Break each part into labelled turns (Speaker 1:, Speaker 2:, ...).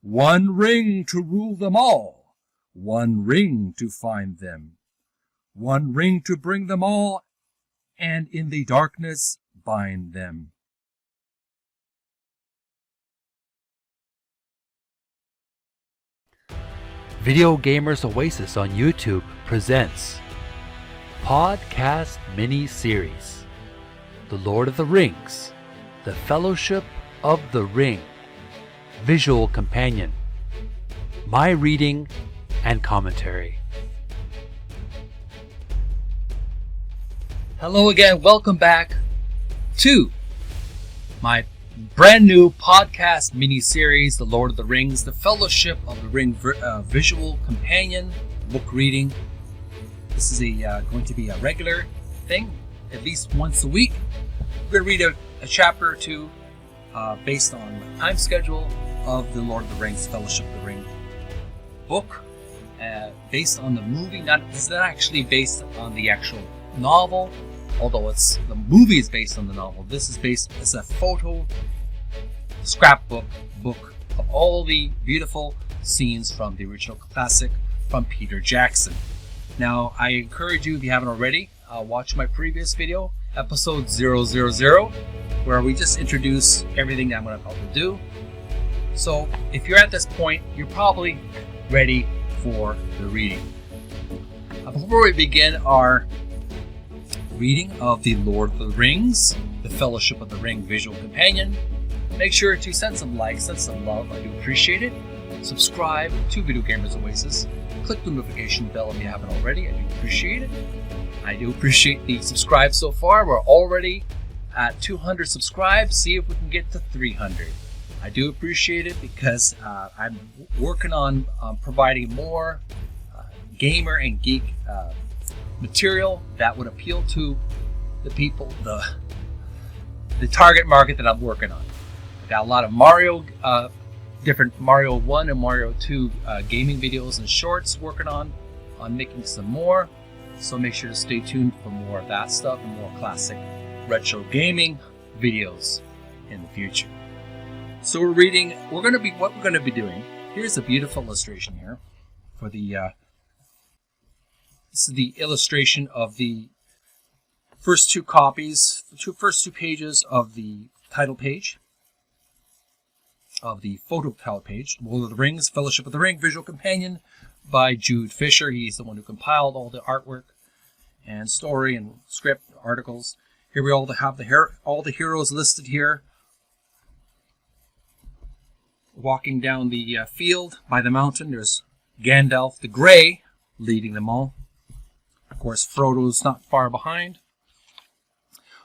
Speaker 1: One ring to rule them all, one ring to find them, one ring to bring them all, and in the darkness bind them.
Speaker 2: Video Gamers Oasis on YouTube presents podcast mini-series The Lord of the Rings, The Fellowship of the Ring, Visual Companion, my reading and commentary.
Speaker 1: Hello again, welcome back to my brand new podcast mini-series, The Lord of the Rings, The Fellowship of the Ring, Visual Companion, book reading. This is going to be a regular thing, at least once a week. We're going to read a chapter or two based on the time schedule of The Lord of the Rings, Fellowship of the Ring book, based on the movie. It's not actually based on the actual novel, although the movie is based on the novel. This is it's a photo scrapbook book of all the beautiful scenes from the original classic from Peter Jackson. Now, I encourage you, if you haven't already, watch my previous video, episode 000, where we just introduce everything that I'm about to do. So, if you're at this point, you're probably ready for the reading. Before we begin our reading of The Lord of the Rings, The Fellowship of the Ring Visual Companion, make sure to send some likes, send some love, I do appreciate it. Subscribe to Video Gamers Oasis. Click the notification bell if you haven't already, I do appreciate it. I do appreciate the subscribe so far. We're already at 200 subscribes. See if we can get to 300. I do appreciate it because I'm working on providing more gamer and geek material that would appeal to the people, the target market that I'm working on. I got a lot of Mario, different Mario 1 and Mario 2 gaming videos and shorts working on making some more. So make sure to stay tuned for more of that stuff and more classic retro gaming videos in the future. So what we're going to be doing. Here's a beautiful illustration here for the this is the illustration of the first two pages of the title page, of the photo title page, Lord of the Rings, Fellowship of the Ring, Visual Companion by Jude Fisher. He's the one who compiled all the artwork and story and script articles. Here we all have all the heroes listed here, walking down the field by the mountain. There's Gandalf the Grey leading them all. Of course, Frodo's not far behind.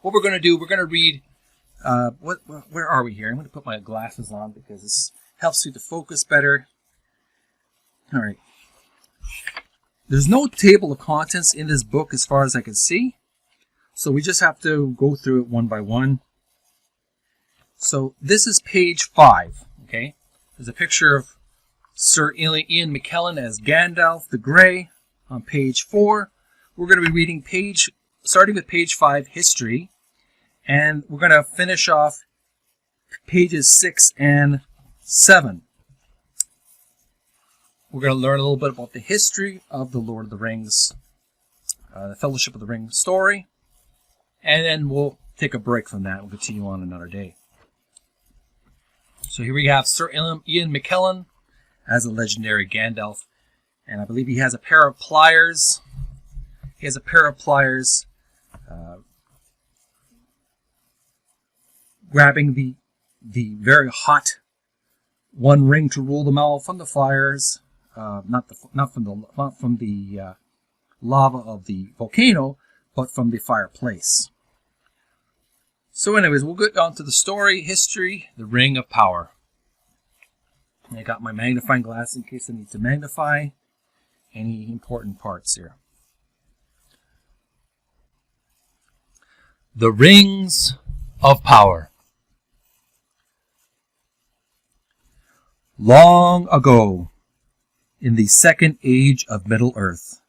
Speaker 1: What we're going to do, we're going to read, where are we here? I'm going to put my glasses on because this helps you to focus better. All right. There's no table of contents in this book as far as I can see. So we just have to go through it one by one. So this is page 5, okay? There's a picture of Sir Ian McKellen as Gandalf the Grey on page 4. We're going to be reading starting with page 5, History, and we're going to finish off pages 6 and 7. We're going to learn a little bit about the history of the Lord of the Rings, the Fellowship of the Ring story, and then we'll take a break from that and we'll continue on another day. So here we have Sir Ian McKellen as the legendary Gandalf, and I believe he has a pair of pliers. He has a pair of pliers grabbing the very hot one ring to rule them all from the fires, not from the lava of the volcano, but from the fireplace. So anyways, we'll get on to the story, history, the Ring of Power. I got my magnifying glass in case I need to magnify any important parts here. The Rings of Power. Long ago, in the second age of Middle-earth,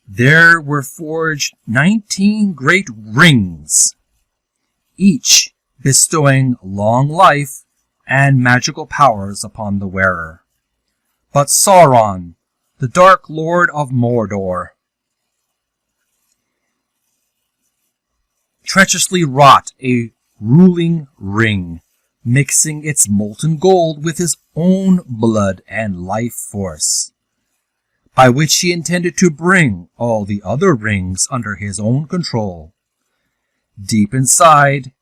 Speaker 1: there were forged 19 great rings, each bestowing long life and magical powers upon the wearer. But Sauron, the Dark Lord of Mordor, treacherously wrought a ruling ring, mixing its molten gold with his own blood and life force, by which he intended to bring all the other rings under his own control. Deep inside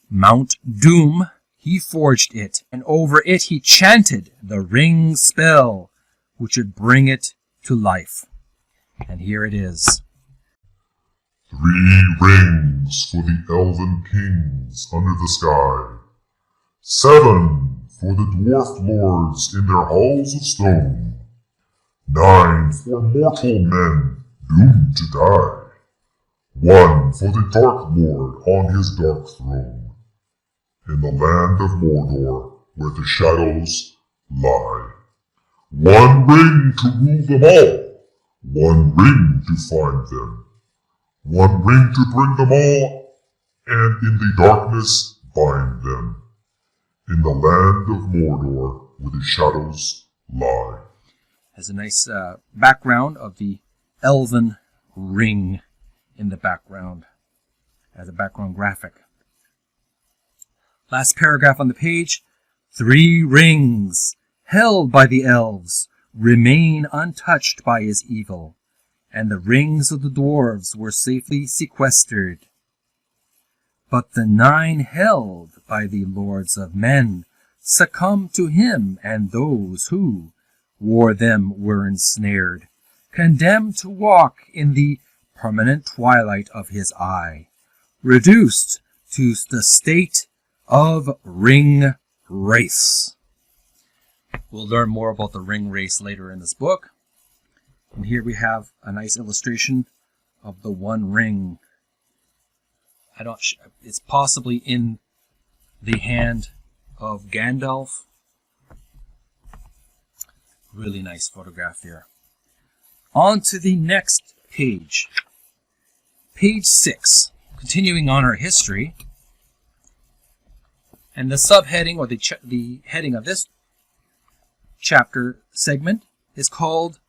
Speaker 1: Mount Doom, he forged it, and over it he chanted the ring spell, which would bring it to life. And here it is.
Speaker 3: 3 rings for the Elven kings under the sky. 7 for the dwarf lords in their halls of stone. 9 for mortal men doomed to die. 1 for the Dark Lord on his dark throne, in the land of Mordor, where the shadows lie. 1 ring to rule them all, 1 ring to find them, 1 ring to bring them all, and in the darkness bind them, in the land of Mordor, where the shadows lie.
Speaker 1: Has a nice background of the elven ring in the background as a background graphic. Last paragraph on the page. 3 rings held by the elves remain untouched by his evil, and the rings of the dwarves were safely sequestered. But the 9 held by the lords of men succumbed to him, and those who wore them were ensnared, condemned to walk in the permanent twilight of his eye, reduced to the state of ring race. We'll learn more about the ring race later in this book. And here we have a nice illustration of the 1 ring. It's possibly in the hand of Gandalf. Really nice photograph here. On to the next page. Page 6. Continuing on our history. And the subheading, or the heading of this chapter segment, is called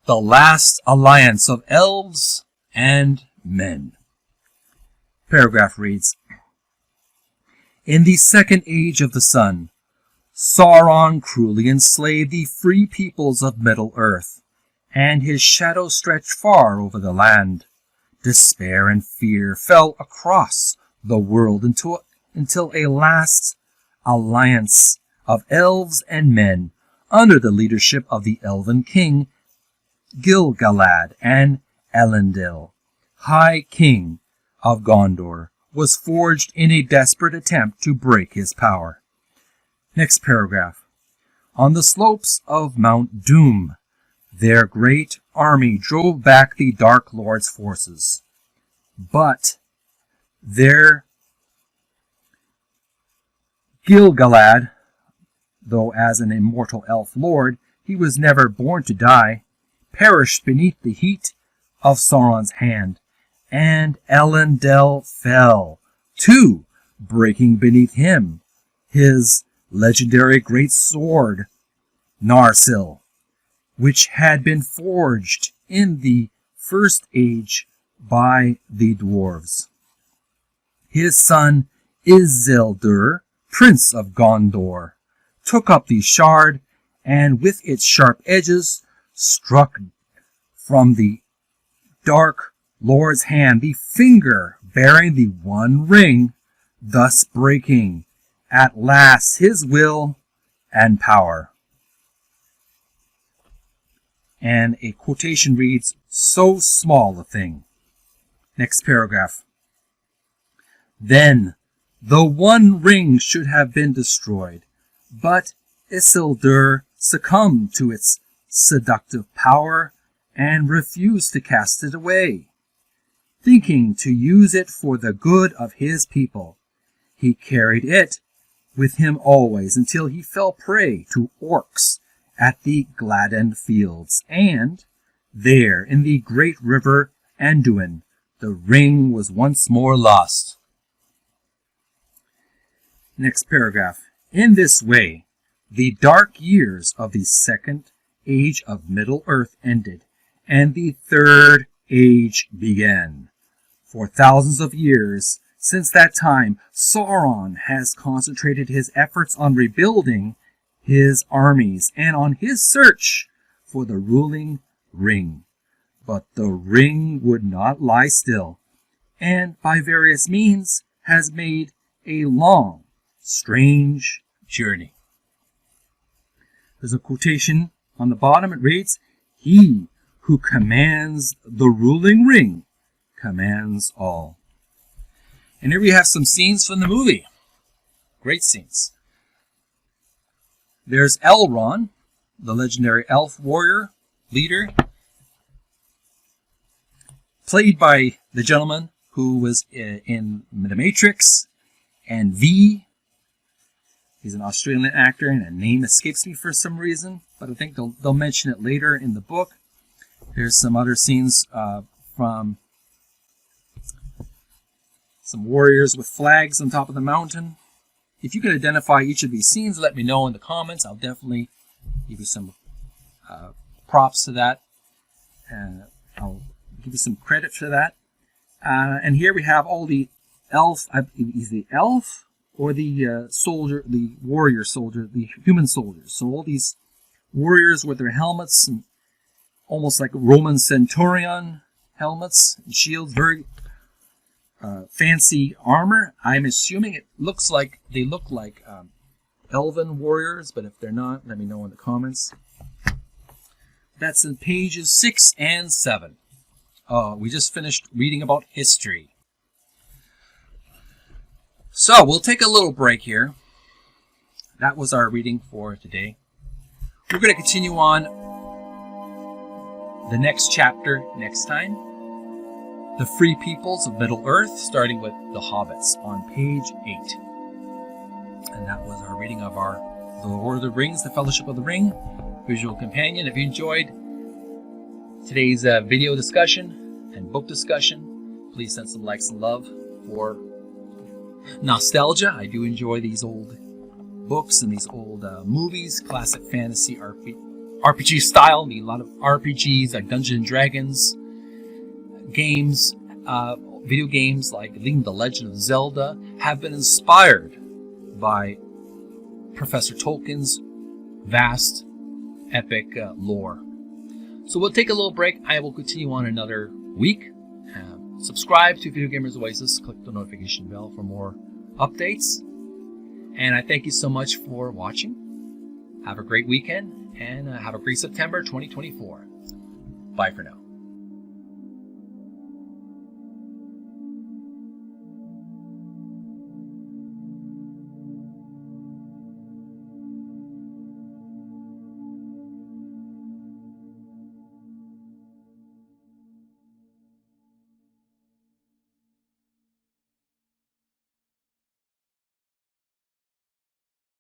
Speaker 1: The Last Alliance of Elves and Men. Paragraph reads, In the second age of the sun, Sauron cruelly enslaved the free peoples of Middle-earth, and his shadow stretched far over the land. Despair and fear fell across the world until a last alliance of elves and men under the leadership of the Elven king Gil-galad and Elendil, High King of Gondor, was forged in a desperate attempt to break his power. Next paragraph. On the slopes of Mount Doom, their great army drove back the Dark Lord's forces. But their Gil-galad, though as an immortal elf lord, he was never born to die, perished beneath the heat of Sauron's hand, and Elendil fell, too, breaking beneath him his legendary great sword, Narsil, which had been forged in the first age by the dwarves. His son Isildur, Prince of Gondor, took up the shard, and with its sharp edges struck from the Dark Lord's hand the finger bearing the 1 ring, thus breaking at last his will and power. And a quotation reads, so small a thing. Next paragraph. Then the 1 ring should have been destroyed, but Isildur succumbed to its seductive power and refused to cast it away. Thinking to use it for the good of his people, he carried it with him always until he fell prey to orcs at the Gladden fields, and there in the great river Anduin the ring was once more lost. Next paragraph. In this way, the dark years of the second age of Middle-earth ended, and the third age began. For thousands of years since that time, Sauron has concentrated his efforts on rebuilding his armies and on his search for the ruling ring. But the ring would not lie still, and by various means has made a long, strange journey. There's a quotation on the bottom. It reads, "He who commands the ruling ring commands all." And here we have some scenes from the movie. Great scenes. There's Elrond, the legendary elf warrior leader, played by the gentleman who was in The Matrix, and V. He's an Australian actor, and a name escapes me for some reason, but I think they'll mention it later in the book. There's some other scenes from some warriors with flags on top of the mountain. If you can identify each of these scenes, let me know in the comments. I'll definitely give you some props to that, and I'll give you some credit for that. And here we have all the elf. Is the elf or the soldier, the warrior soldier, the human soldiers? So all these warriors with their helmets, and almost like Roman centurion helmets and shields, very fancy armor. I'm assuming they look like Elven warriors, but if they're not, let me know in the comments. That's in pages 6 and 7. We just finished reading about history. So we'll take a little break here. That was our reading for today. We're going to continue on the next chapter next time. The Free Peoples of Middle-earth, starting with the Hobbits on page 8. And that was our reading of our The Lord of the Rings, The Fellowship of the Ring, visual companion. If you enjoyed today's video discussion and book discussion, please send some likes and love for nostalgia. I do enjoy these old books and these old movies, classic fantasy RPG style. I mean, a lot of RPGs like Dungeons and Dragons games, video games like The Legend of Zelda have been inspired by Professor Tolkien's vast epic lore. So we'll take a little break. I will continue on another week. Subscribe to Video Gamers Oasis. Click the notification bell for more updates. And I thank you so much for watching. Have a great weekend and have a great September 2024. Bye for now.